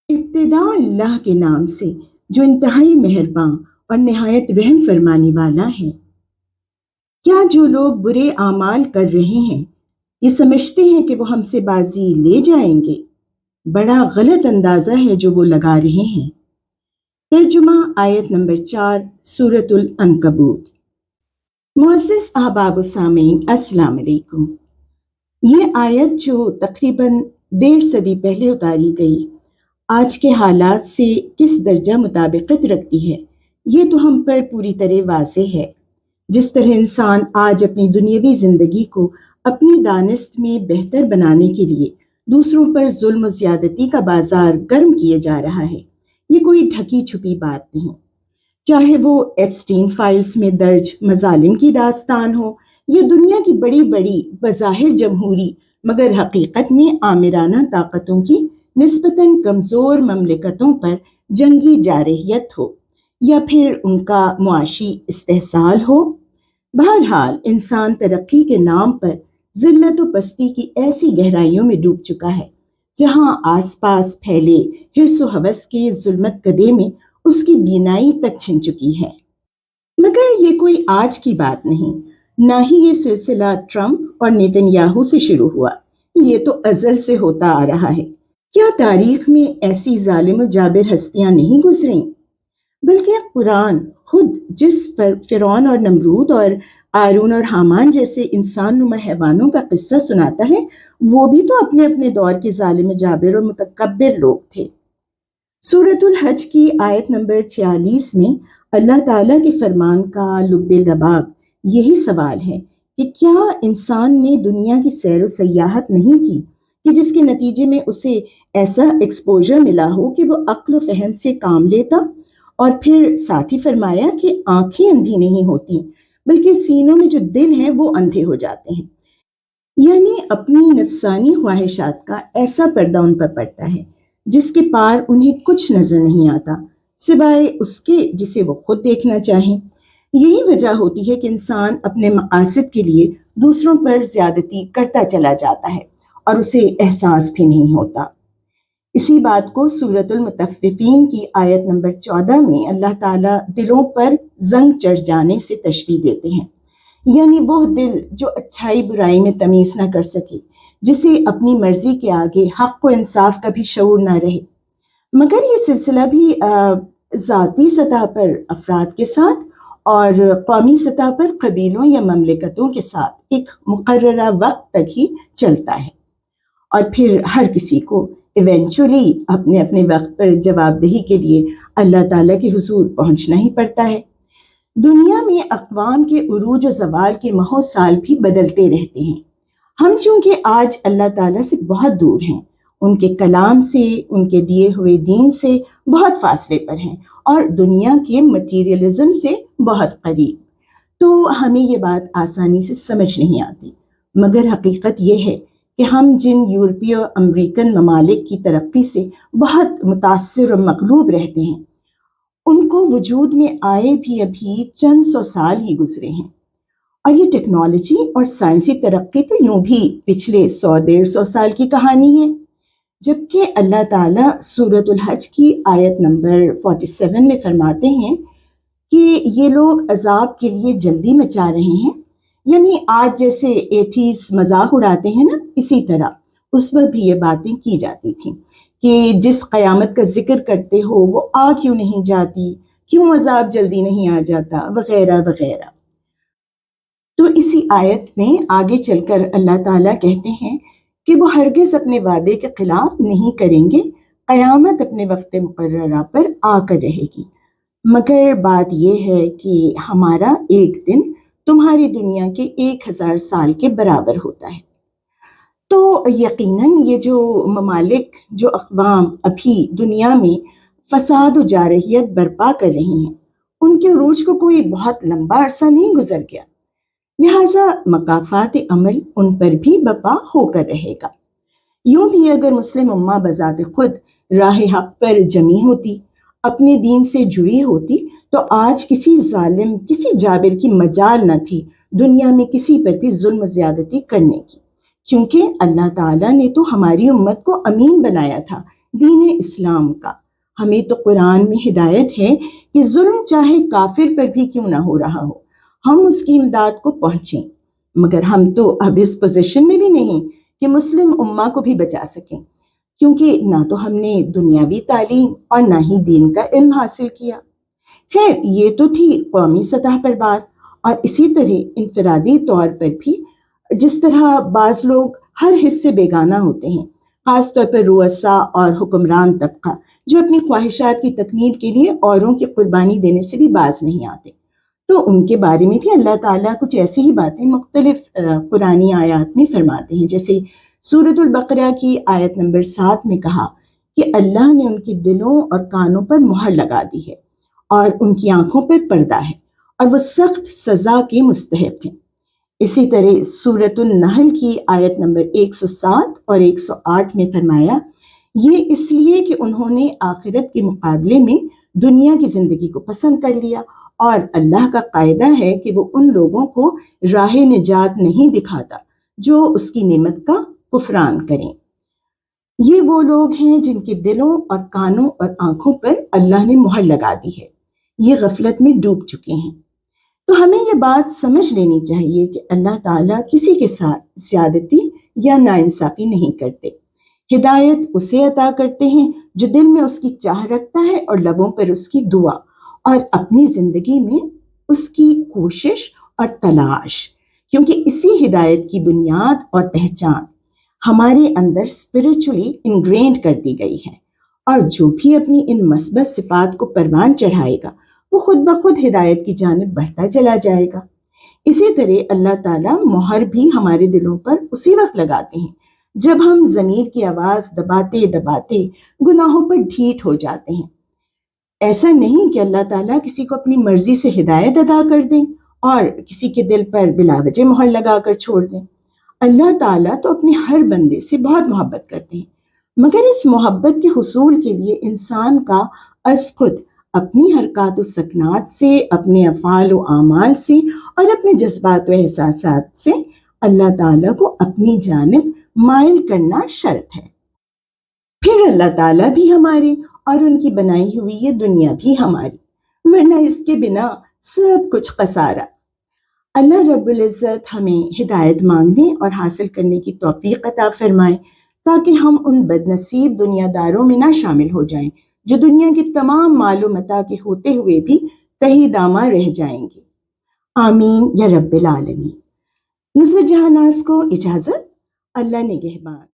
इब्तिदा अल्लाह के नाम से जो इंतहाई मेहरबान और नहायत रहम फरमाने वाला है। क्या जो लोग बुरे आमाल कर रहे हैं ये समझते हैं कि वो हमसे बाजी ले जाएंगे? बड़ा गलत अंदाज़ा है जो वो लगा रहे हैं। तर्जुमा आयत नंबर 4 सूरतुल अनकबूत। मुअज़्ज़िज़ अहबाब व सामीन, अस्सलाम वालेकुम। ये आयत जो तकरीबन 1.5 सदी पहले उतारी गई, आज के हालात से किस दर्जा मुताबिकत रखती है ये तो हम पर पूरी तरह वाज़ेह है। जिस तरह इंसान आज अपनी दुनियावी ज़िंदगी को अपनी दानिस्त में बेहतर बनाने के लिए दूसरों पर जुल्म ज़्यादती का बाजार गर्म किए जा रहा है, ये कोई ढकी छुपी बात नहीं। चाहे वो एप्स्टीन फाइल्स में दर्ज मजालिम की दास्तान हो या दुनिया की बड़ी बड़ी बज़ाहिर जमहूरी मगर हकीकत में आमिराना ताकतों की निस्बतन कमज़ोर ममलिकतों पर जंगी जारहियत हो या फिर उनका मुआशी इस्तेहसाल हो। बहरहाल इंसान तरक्की के नाम पर ज़िल्लत व पस्ती की ऐसी गहराइयों में डूब चुका है जहाँ आसपास फैले हिर्स व हवस के जुल्मत कदे में उसकी बीनाई तक छिन चुकी है। मगर ये कोई आज की बात नहीं, ना ही ये सिलसिला ट्रंप और नेतन्याहू से शुरू हुआ, ये तो अज़ल से होता आ रहा है। क्या तारीख में ऐसी जालिम व जाबिर हस्तियां नहीं गुजरी? बल्कि कुरान खुद जिस फिरौन और नमरूद और आरून और हामान जैसे इंसान नुमा हैवानों का किस्सा सुनाता है, वो भी तो अपने अपने दौर के जालिम जाबिर और मुतकब्बिर लोग थे। सूरतुल हज की आयत नंबर 46 में अल्लाह ताला के फरमान का लुब्बे लबाब यही सवाल है कि क्या इंसान ने दुनिया की सैर व सयाहत नहीं की कि जिसके नतीजे में उसे ऐसा एक्सपोजर मिला हो कि वो अक्ल व फहम से काम लेता। और फिर साथ ही फरमाया कि आंखें अंधी नहीं होती बल्कि सीनों में जो दिल है वो अंधे हो जाते हैं। यानी अपनी नफसानी ख्वाहिशात का ऐसा पर्दा उन पर पड़ता है जिसके पार उन्हें कुछ नजर नहीं आता सिवाय उसके जिसे वो खुद देखना चाहें। यही वजह होती है कि इंसान अपने मकासद के लिए दूसरों पर ज्यादती करता चला जाता है और उसे एहसास भी नहीं होता। इसी बात को सूरतुल मुतफ्फिफीन की आयत नंबर 14 में अल्लाह ताला दिलों पर जंग चढ़ जाने से तशबीह देते हैं। यानी वो दिल जो अच्छाई बुराई में तमीज़ ना कर सके, जिसे अपनी मर्जी के आगे हक व इंसाफ का भी शऊर ना रहे। मगर ये सिलसिला भी ज़ाती सतह पर अफराद के साथ और कौमी सतह पर कबीलों या ममलिकतों के साथ एक मुकर्ररा वक्त तक ही चलता है और फिर हर किसी को इवेंचुअली अपने अपने वक्त पर जवाबदेही के लिए अल्लाह ताला के हुजूर पहुंचना ही पड़ता है। दुनिया में अक़वाम के उरूज व ज़वाल के माह साल भी बदलते रहते हैं। हम चूँकि आज अल्लाह ताला से बहुत दूर हैं, उनके कलाम से, उनके दिए हुए दीन से बहुत फासले पर हैं और दुनिया के मटीरियलिज्म से बहुत करीब, तो हमें ये बात आसानी से समझ नहीं आती। मगर हकीकत ये है कि हम जिन यूरोपीय अमरीकन ममालिक की तरक्की से बहुत मुतासिर और मगलूब रहते हैं, उनको वजूद में आए भी अभी चंद सौ साल ही गुजरे हैं और ये टेक्नोलॉजी और साइंसी तरक्की तो यूं भी पिछले 100-150 साल की कहानी है। जबकि अल्लाह ताला सूरतुल हज की आयत नंबर 47 में फरमाते हैं कि ये लोग अजाब के लिए जल्दी मचा रहे हैं। यानी आज जैसे एथीस मजाक उड़ाते हैं ना, इसी तरह उस वक्त भी ये बातें की जाती थी कि जिस क़यामत का जिक्र करते हो वो आ क्यों नहीं जाती, क्यों अजाब जल्दी नहीं आ जाता, वगैरह वगैरह। तो इसी आयत में आगे चलकर अल्लाह ताला कहते हैं कि वो हरगिज़ अपने वादे के खिलाफ नहीं करेंगे, क़यामत अपने वक्त मुकर्ररा पर आकर रहेगी। मगर बात यह है कि हमारा एक दिन तुम्हारी दुनिया के 1000 साल के बराबर होता है। तो यकीनन ये जो ममालिक, जो अक़वाम अभी दुनिया में फसाद व जारहियत बर्पा कर रही हैं, उनके उरूज को कोई बहुत लंबा अरसा नहीं गुजर गया, लिहाजा मकाफात अमल उन पर भी बपा होकर रहेगा। यूं भी अगर मुस्लिम उम्मा बजात खुद राह हक पर जमी होती, अपने दीन से जुड़ी होती, तो आज किसी जालिम, किसी जाबिर की मजाल न थी दुनिया में किसी पर भी जुल्म ज्यादती करने की, क्योंकि अल्लाह ताला ने तो हमारी उम्मत को अमीन बनाया था دین اسلام کا۔ ہمیں تو قرآن میں ہدایت ہے کہ ظلم چاہے کافر پر بھی کیوں نہ ہو رہا ہو ہم اس کی امداد کو پہنچیں، مگر ہم تو اب اس پوزیشن میں بھی نہیں کہ مسلم امہ کو بھی بچا سکیں، کیونکہ نہ تو ہم نے دنیاوی تعلیم اور نہ ہی دین کا علم حاصل کیا۔ خیر، یہ تو تھی قومی سطح پر بات، اور اسی طرح انفرادی طور پر بھی جس طرح بعض لوگ ہر حصے بیگانہ ہوتے ہیں، خاص طور پر رؤساء اور حکمران طبقہ جو اپنی خواہشات کی تکمیل کے لیے اوروں کی قربانی دینے سے بھی باز نہیں آتے، تو ان کے بارے میں بھی اللہ تعالیٰ کچھ ایسی ہی باتیں مختلف قرآنی آیات میں فرماتے ہیں۔ جیسے سورۃ البقرہ کی آیت نمبر 7 میں کہا کہ اللہ نے ان کے دلوں اور کانوں پر مہر لگا دی ہے اور ان کی آنکھوں پر پردہ ہے اور وہ سخت سزا کے مستحق ہیں۔ اسی طرح سورۃ النحل کی آیت نمبر 107 اور 108 میں فرمایا، یہ اس لیے کہ انہوں نے آخرت کے مقابلے میں دنیا کی زندگی کو پسند کر لیا، اور اللہ کا قاعدہ ہے کہ وہ ان لوگوں کو راہ نجات نہیں دکھاتا جو اس کی نعمت کا کفران کریں۔ یہ وہ لوگ ہیں جن کے دلوں اور کانوں اور آنکھوں پر اللہ نے مہر لگا دی ہے، یہ غفلت میں ڈوب چکے ہیں۔ تو ہمیں یہ بات سمجھ لینی چاہیے کہ اللہ تعالیٰ کسی کے ساتھ زیادتی یا ناانصافی نہیں کرتے۔ ہدایت اسے عطا کرتے ہیں جو دل میں اس کی چاہ رکھتا ہے اور لبوں پر اس کی دعا، اور اپنی زندگی میں اس کی کوشش اور تلاش، کیونکہ اسی ہدایت کی بنیاد اور پہچان ہمارے اندر اسپرچولی انگرینڈ کر دی گئی ہے، اور جو بھی اپنی ان مثبت صفات کو پروان چڑھائے گا وہ خود بخود ہدایت کی جانب بڑھتا چلا جائے گا۔ اسی طرح اللہ تعالیٰ مہر بھی ہمارے دلوں پر اسی وقت لگاتے ہیں جب ہم ضمیر کی آواز دباتے دباتے گناہوں پر ڈھیٹ ہو جاتے ہیں۔ ایسا نہیں کہ اللہ تعالیٰ کسی کو اپنی مرضی سے ہدایت عطا کر دیں اور کسی کے دل پر بلا وجہ مہر لگا کر چھوڑ دیں۔ اللہ تعالیٰ تو اپنے ہر بندے سے بہت محبت کرتے ہیں، مگر اس محبت کے حصول کے لیے انسان کا از خود اپنی حرکات و سکنات سے، اپنے افعال و اعمال سے اور اپنے جذبات و احساسات سے اللہ تعالیٰ کو اپنی جانب مائل کرنا شرط ہے۔ پھر اللہ تعالیٰ بھی ہمارے اور ان کی بنائی ہوئی یہ دنیا بھی ہماری، ورنہ اس کے بنا سب کچھ خسارہ۔ اللہ رب العزت ہمیں ہدایت مانگنے اور حاصل کرنے کی توفیق عطا فرمائے، تاکہ ہم ان بد نصیب دنیا داروں میں نہ شامل ہو جائیں جو دنیا کے تمام مال و متاع کے ہوتے ہوئے بھی تہی دامہ رہ جائیں گے۔ آمین یا رب العالمین۔ نصرت جہاں ناز کو اجازت، اللہ نگہبان۔